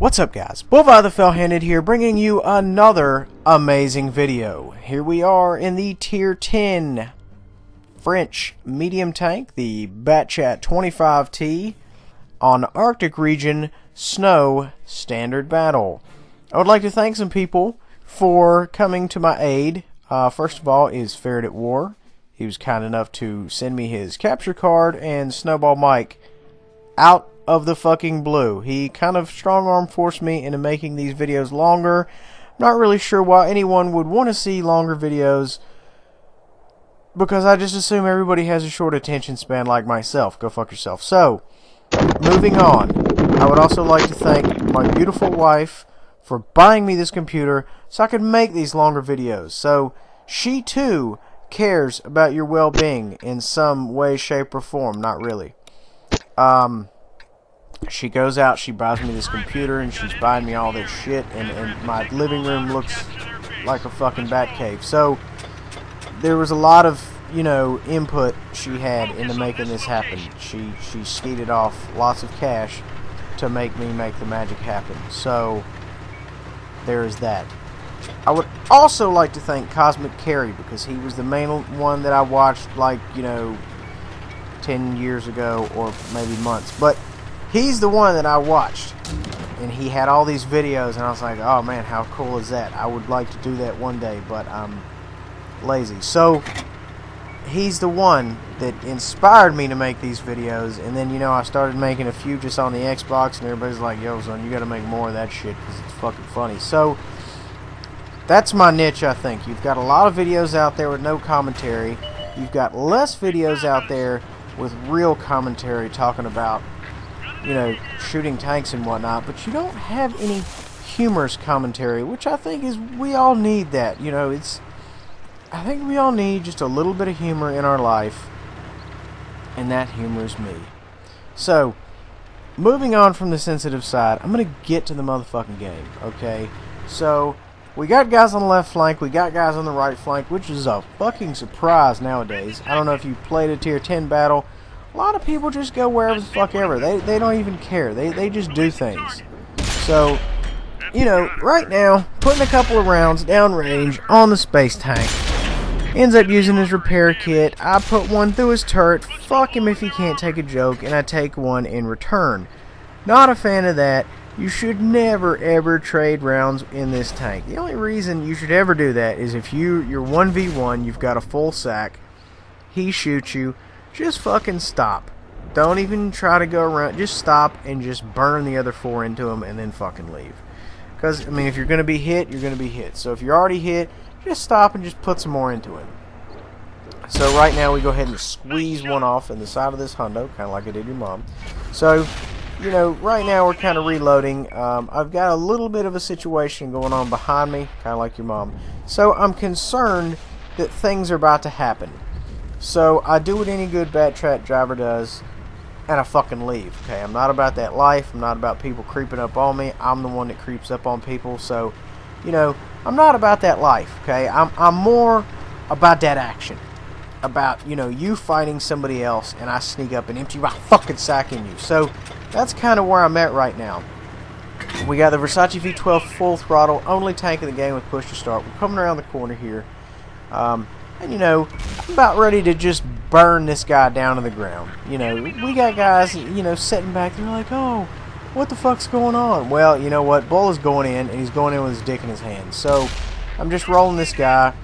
What's up, guys? WoT the Fell-Handed here, bringing you another amazing video. Here we are in the Tier 10 French medium tank, the Batchat 25T, on Arctic region snow standard battle. I would like to thank some people for coming to my aid. First of all is Ferret at War. He was kind enough to send me his capture card, and Snowball Mike out of the fucking blue. He kind of strong-arm forced me into making these videos longer. Not really sure why anyone would want to see longer videos, because I just assume everybody has a short attention span like myself. Go fuck yourself. So, moving on. I would also like to thank my beautiful wife for buying me this computer so I could make these longer videos. So, she too cares about your well-being in some way, shape, or form. Not really. She goes out, she buys me this computer, and she's buying me all this shit, and my living room looks like a fucking bat cave. So, there was a lot of, input she had into making this happen. She skeeted off lots of cash to make me make the magic happen. So, there is that. I would also like to thank Cosmic Carry, because he was the main one that I watched, 10 years ago, or maybe months. But he's the one that I watched, and he had all these videos, and I was like, oh man, how cool is that? I would like to do that one day, but I'm lazy. So, he's the one that inspired me to make these videos, and then, I started making a few just on the Xbox, and everybody's like, yo, son, you gotta make more of that shit, because it's fucking funny. So, that's my niche, I think. You've got a lot of videos out there with no commentary. You've got less videos out there with real commentary talking about shooting tanks and whatnot, but you don't have any humorous commentary, which I think is, we all need that. I think we all need just a little bit of humor in our life, and that humor is me. So, moving on from the sensitive side, I'm going to get to the motherfucking game, okay? So, we got guys on the left flank, we got guys on the right flank, which is a fucking surprise nowadays. I don't know if you played a Tier 10 battle. A lot of people just go wherever the fuck ever. They don't even care. They just do things. So, right now, putting a couple of rounds downrange on the space tank. Ends up using his repair kit. I put one through his turret. Fuck him if he can't take a joke, and I take one in return. Not a fan of that. You should never ever trade rounds in this tank. The only reason you should ever do that is if you're 1v1, you've got a full sack, he shoots you. Just fucking stop. Don't even try to go around. Just stop and just burn the other 4 into him and then fucking leave. Because, if you're going to be hit, you're going to be hit. So if you're already hit, just stop and just put some more into him. So right now we go ahead and squeeze one off in the side of this hundo, kind of like I did your mom. So, right now we're kind of reloading. I've got a little bit of a situation going on behind me, kind of like your mom. So I'm concerned that things are about to happen. So, I do what any good Batchat driver does, and I fucking leave, okay? I'm not about that life. I'm not about people creeping up on me. I'm the one that creeps up on people. So, I'm not about that life, okay? I'm more about that action. About, you fighting somebody else, and I sneak up and empty my fucking sack in you. So, that's kind of where I'm at right now. We got the Versace V12 full throttle, only tank in the game with push to start. We're coming around the corner here. And, I'm about ready to just burn this guy down to the ground. We got guys, sitting back there like, oh, what the fuck's going on? Well, you know what? Bull is going in, and he's going in with his dick in his hand. So, I'm just rolling this guy.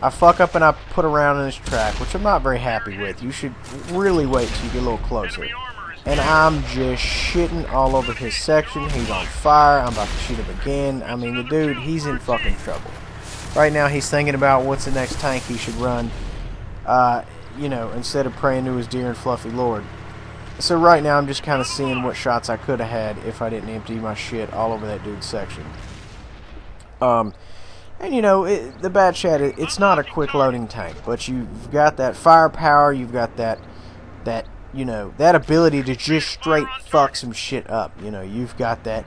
I fuck up and I put a round in his track, which I'm not very happy with. You should really wait till you get a little closer. And I'm just shitting all over his section. He's on fire. I'm about to shoot him again. The dude, he's in fucking trouble. Right now, he's thinking about what's the next tank he should run, instead of praying to his dear and fluffy lord. So right now, I'm just kind of seeing what shots I could have had if I didn't empty my shit all over that dude's section. The Batchat, it's not a quick loading tank, but you've got that firepower, you've got that ability to just straight fuck some shit up. You've got that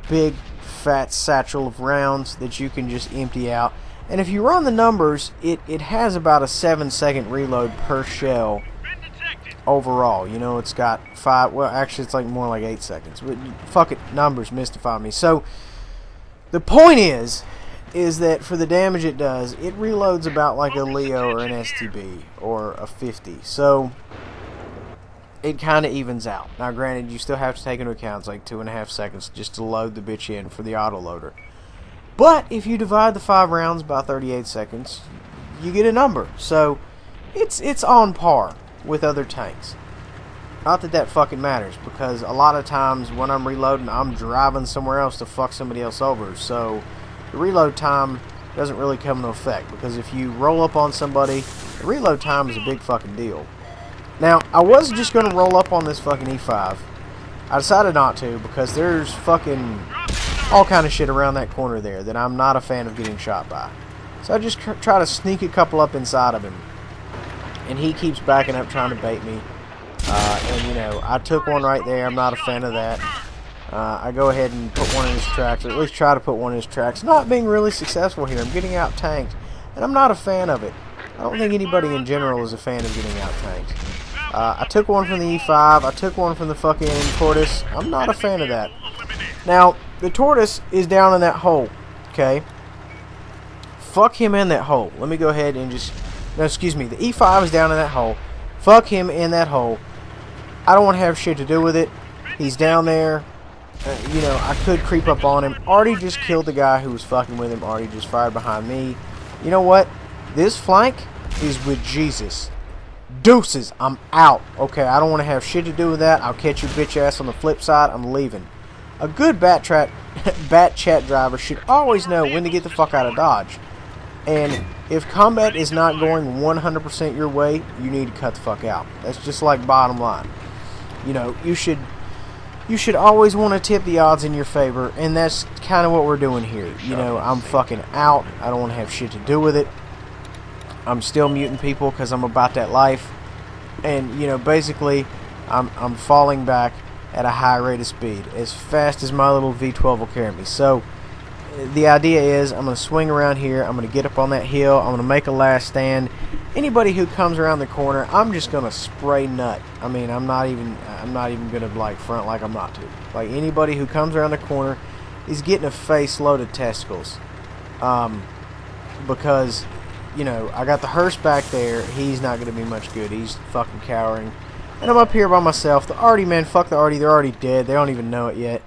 big, fat satchel of rounds that you can just empty out. And if you run the numbers, it has about a 7-second reload per shell. overall. You know, it's got 5, well, actually it's like more like 8 seconds. But fuck it, numbers mystify me. So the point is that for the damage it does, it reloads about like a Leo or an STB or a 50. So it kind of evens out. Now granted, you still have to take into account it's like 2.5 seconds just to load the bitch in for the autoloader. But if you divide the 5 rounds by 38 seconds, you get a number. So it's on par with other tanks. Not that that fucking matters, because a lot of times when I'm reloading, I'm driving somewhere else to fuck somebody else over. So the reload time doesn't really come into effect, because if you roll up on somebody, the reload time is a big fucking deal. Now, I was just going to roll up on this fucking E5. I decided not to, because there's fucking all kind of shit around that corner there that I'm not a fan of getting shot by. So I just try to sneak a couple up inside of him. And he keeps backing up trying to bait me. And, you know, I took one right there. I'm not a fan of that. I go ahead and put one in his tracks, or at least try to put one in his tracks. Not being really successful here. I'm getting out-tanked, and I'm not a fan of it. I don't think anybody in general is a fan of getting out-tanked. I took one from the E5. I took one from the fucking Tortoise. I'm not a fan of that. Now, the Tortoise is down in that hole, okay? Fuck him in that hole. Let me go ahead and just... No, excuse me. The E5 is down in that hole. Fuck him in that hole. I don't want to have shit to do with it. He's down there. You know, I could creep up on him. Already just killed the guy who was fucking with him. Already just fired behind me. You know what? This flank is with Jesus. Deuces. I'm out. Okay, I don't want to have shit to do with that. I'll catch your bitch ass on the flip side. I'm leaving. A good bat chat driver should always know when to get the fuck out of Dodge. And if combat is not going 100% your way, you need to cut the fuck out. That's just like bottom line. You know, you should always want to tip the odds in your favor, and that's kind of what we're doing here. You know, I'm fucking out. I don't want to have shit to do with it. I'm still muting people because I'm about that life. And, you know, basically, I'm falling back at a high rate of speed, as fast as my little V12 will carry me. So the idea is I'm going to swing around here, I'm going to get up on that hill, I'm going to make a last stand. Anybody who comes around the corner, I'm just going to spray nut. I mean, I'm not even going to like front like I'm not to. Like, anybody who comes around the corner is getting a face load of testicles. Because, you know, I got the hearse back there, he's not going to be much good, he's fucking cowering. And I'm up here by myself. The Artie, man, fuck the Artie, they're already dead, they don't even know it yet.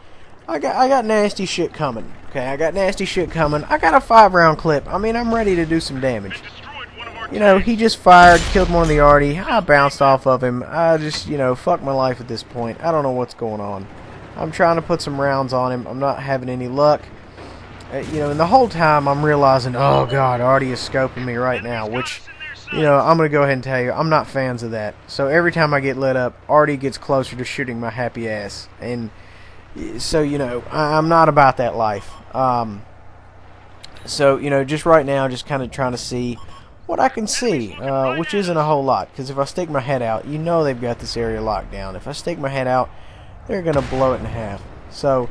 I got nasty shit coming. Okay, I got nasty shit coming. I got a 5-round clip. I mean, I'm ready to do some damage. You know, he just fired, killed one of the Artie. I bounced off of him. I just, you know, fuck my life at this point. I don't know what's going on. I'm trying to put some rounds on him. I'm not having any luck. You know, and the whole time I'm realizing, oh God, Artie is scoping me right now, which, you know, I'm going to go ahead and tell you, I'm not fans of that. So every time I get lit up, Artie gets closer to shooting my happy ass. And so, you know, I'm not about that life. So, you know, just right now, just kind of trying to see what I can see, which isn't a whole lot. Because if I stick my head out, you know they've got this area locked down. If I stick my head out, they're going to blow it in half. So,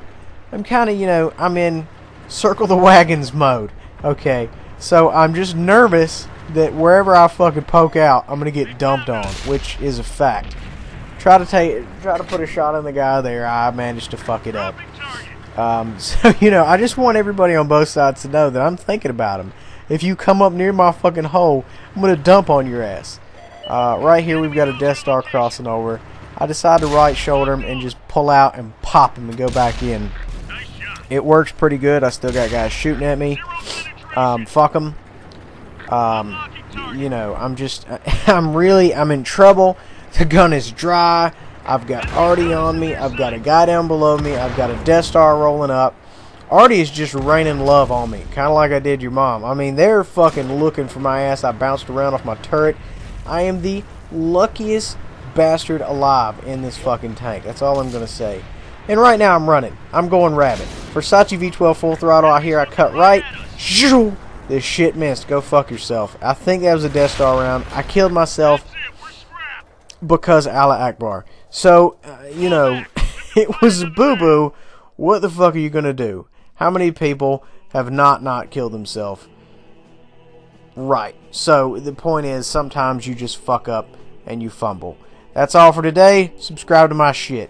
I'm kind of, you know, I'm in circle the wagons mode. Okay, so I'm just nervous that wherever I fucking poke out, I'm going to get dumped on, which is a fact. Try to put a shot on the guy there. I managed to fuck it up. So, you know, I just want everybody on both sides to know that I'm thinking about them. If you come up near my fucking hole, I'm going to dump on your ass. Right here, we've got a Death Star crossing over. I decide to right shoulder him and just pull out and pop him and go back in. It works pretty good. I still got guys shooting at me. Fuck them. You know, I'm in trouble. The gun is dry. I've got Artie on me. I've got a guy down below me. I've got a Death Star rolling up. Artie is just raining love on me, kind of like I did your mom. I mean, they're fucking looking for my ass. I bounced around off my turret. I am the luckiest bastard alive in this fucking tank. That's all I'm going to say. And right now I'm running. I'm going rabbit. Versace V12 full throttle. I hear I cut right. Shoo! This shit missed. Go fuck yourself. I think that was a Death Star round. I killed myself because Allah Akbar. So, you know, it was boo-boo. What the fuck are you going to do? How many people have not killed themselves? Right. So, the point is, sometimes you just fuck up and you fumble. That's all for today. Subscribe to my shit.